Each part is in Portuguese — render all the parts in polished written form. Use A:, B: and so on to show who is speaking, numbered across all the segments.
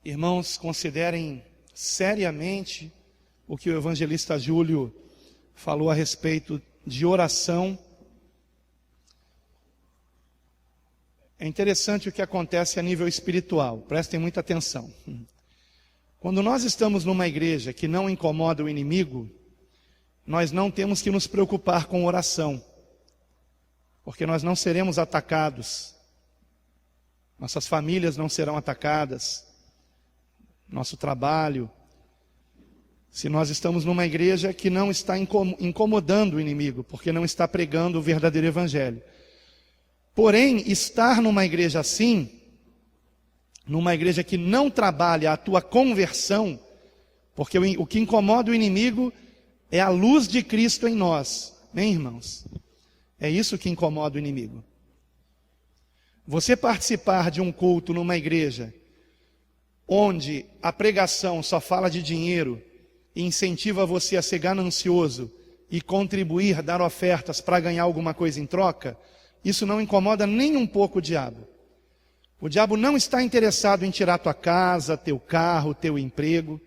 A: Irmãos, considerem seriamente o que o evangelista Júlio falou a respeito de oração. É interessante o que acontece a nível espiritual, prestem muita atenção. Quando nós estamos numa igreja que não incomoda o inimigo, nós não temos que nos preocupar com oração, porque nós não seremos atacados, nossas famílias não serão atacadas, nosso trabalho. Se nós estamos numa igreja que não está incomodando o inimigo, porque não está pregando o verdadeiro evangelho. Porém, estar numa igreja assim, numa igreja que não trabalha a tua conversão, porque o que incomoda o inimigo é a luz de Cristo em nós, hein, irmãos? É isso que incomoda o inimigo. Você participar de um culto numa igreja onde a pregação só fala de dinheiro e incentiva você a ser ganancioso e contribuir, dar ofertas para ganhar alguma coisa em troca, isso não incomoda nem um pouco o diabo. O diabo não está interessado em tirar tua casa, teu carro, teu emprego.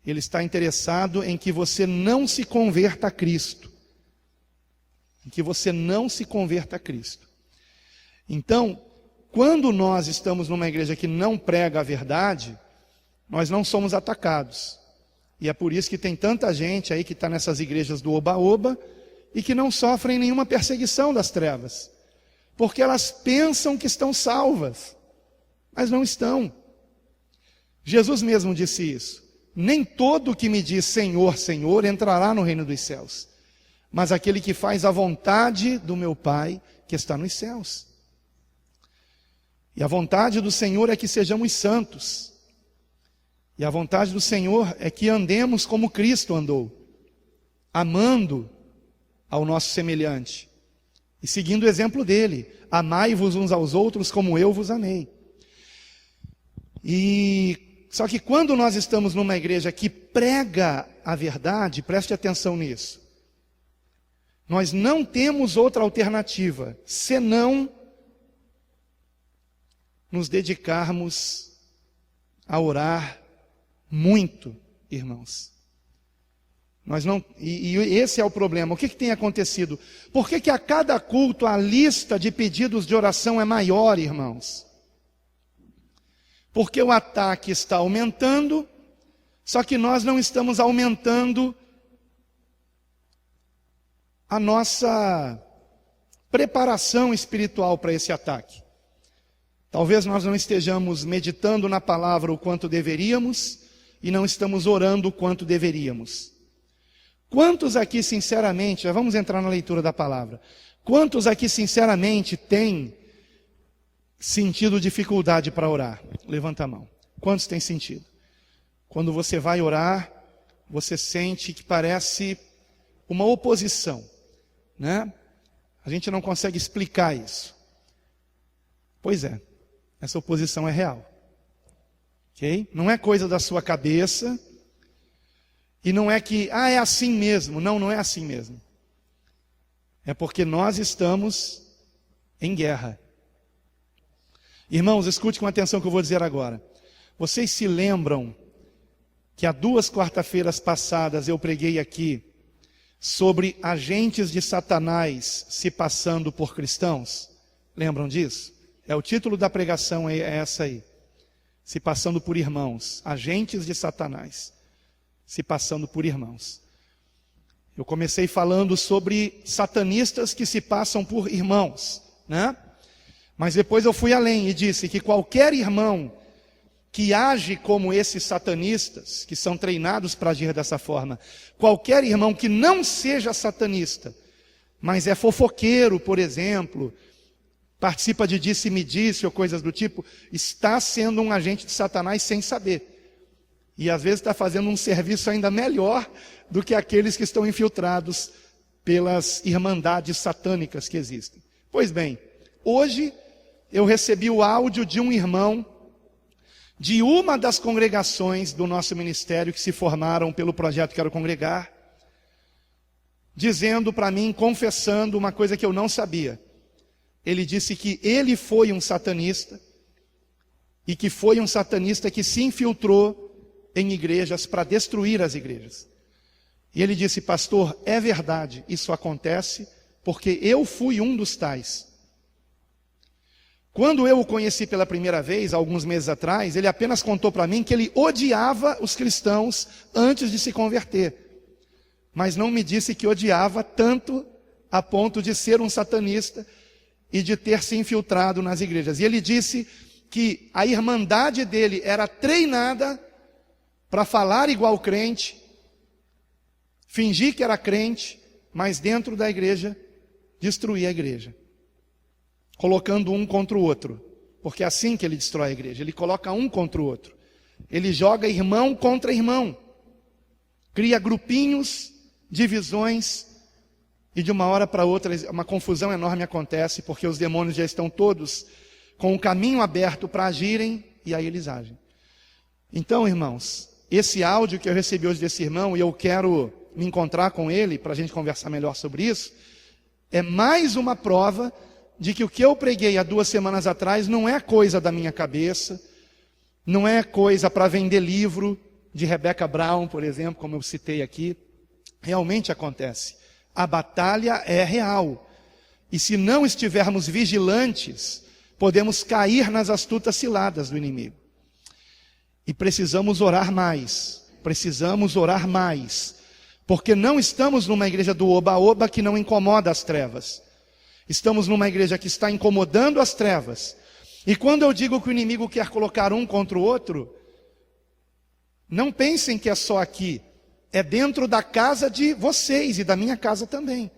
A: Ele está interessado em que você não se converta a Cristo. Em que você não se converta a Cristo. Então, quando nós estamos numa igreja que não prega a verdade, nós não somos atacados. E é por isso que tem tanta gente aí que está nessas igrejas do oba-oba e que não sofrem nenhuma perseguição das trevas. Porque elas pensam que estão salvas, mas não estão. Jesus mesmo disse isso. Nem todo que me diz Senhor, Senhor entrará no reino dos céus, mas aquele que faz a vontade do meu Pai que está nos céus. E a vontade do Senhor é que sejamos santos. E a vontade do Senhor é que andemos como Cristo andou, amando ao nosso semelhante e seguindo o exemplo dele. Amai-vos uns aos outros como eu vos amei. Só que quando nós estamos numa igreja que prega a verdade, preste atenção nisso, nós não temos outra alternativa senão nos dedicarmos a orar muito, irmãos. E esse é o problema. O que tem acontecido? Por que a cada culto a lista de pedidos de oração é maior, irmãos? Porque o ataque está aumentando, só que nós não estamos aumentando a nossa preparação espiritual para esse ataque. Talvez nós não estejamos meditando na palavra o quanto deveríamos e não estamos orando o quanto deveríamos. Quantos aqui sinceramente, já vamos entrar na leitura da palavra, quantos aqui sinceramente têm sentido dificuldade para orar? Levanta a mão. Quantos têm sentido? Quando você vai orar, você sente que parece uma oposição, né? A gente não consegue explicar isso. Pois é, essa oposição é real. Ok? Não é coisa da sua cabeça. E não é que, é assim mesmo. Não, não é assim mesmo. É porque nós estamos em guerra. Irmãos, escute com atenção o que eu vou dizer agora. Vocês se lembram que há 2 quarta-feiras passadas eu preguei aqui sobre agentes de Satanás se passando por cristãos? Lembram disso? O título da pregação é essa aí. Se passando por irmãos. Agentes de Satanás se passando por irmãos. Eu comecei falando sobre satanistas que se passam por irmãos, né? Mas depois eu fui além e disse que qualquer irmão que age como esses satanistas, que são treinados para agir dessa forma, qualquer irmão que não seja satanista, mas é fofoqueiro, por exemplo, participa de disse-me-disse ou coisas do tipo, está sendo um agente de Satanás sem saber. E às vezes está fazendo um serviço ainda melhor do que aqueles que estão infiltrados pelas irmandades satânicas que existem. Pois bem, hoje eu recebi o áudio de um irmão de uma das congregações do nosso ministério que se formaram pelo projeto Quero Congregar, dizendo para mim, confessando uma coisa que eu não sabia. Ele disse que ele foi um satanista e que foi um satanista que se infiltrou em igrejas para destruir as igrejas. E ele disse: pastor, é verdade, isso acontece porque eu fui um dos tais. Quando eu o conheci pela primeira vez, alguns meses atrás, ele apenas contou para mim que ele odiava os cristãos antes de se converter. Mas não me disse que odiava tanto a ponto de ser um satanista e de ter se infiltrado nas igrejas. E ele disse que a irmandade dele era treinada para falar igual crente, fingir que era crente, mas dentro da igreja, destruir a igreja. Colocando um contra o outro. Porque é assim que ele destrói a igreja. Ele coloca um contra o outro. Ele joga irmão contra irmão. Cria grupinhos, divisões, e de uma hora para outra uma confusão enorme acontece, porque os demônios já estão todos com o caminho aberto para agirem, e aí eles agem. Então, irmãos, esse áudio que eu recebi hoje desse irmão, e eu quero me encontrar com ele para a gente conversar melhor sobre isso, é mais uma prova de que o que eu preguei há 2 semanas atrás não é coisa da minha cabeça, não é coisa para vender livro de Rebecca Brown, por exemplo, como eu citei aqui. Realmente acontece. A batalha é real. E se não estivermos vigilantes, podemos cair nas astutas ciladas do inimigo. E precisamos orar mais. Precisamos orar mais. Porque não estamos numa igreja do oba-oba que não incomoda as trevas. Estamos numa igreja que está incomodando as trevas. E quando eu digo que o inimigo quer colocar um contra o outro, não pensem que é só aqui. É dentro da casa de vocês e da minha casa também.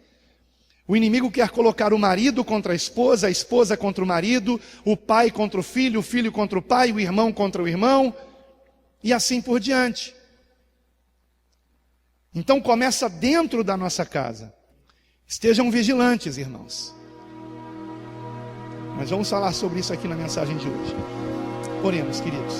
A: O inimigo quer colocar o marido contra a esposa contra o marido, o pai contra o filho contra o pai, o irmão contra o irmão, e assim por diante. Então começa dentro da nossa casa. Estejam vigilantes, irmãos. Mas vamos falar sobre isso aqui na mensagem de hoje. Oremos, queridos.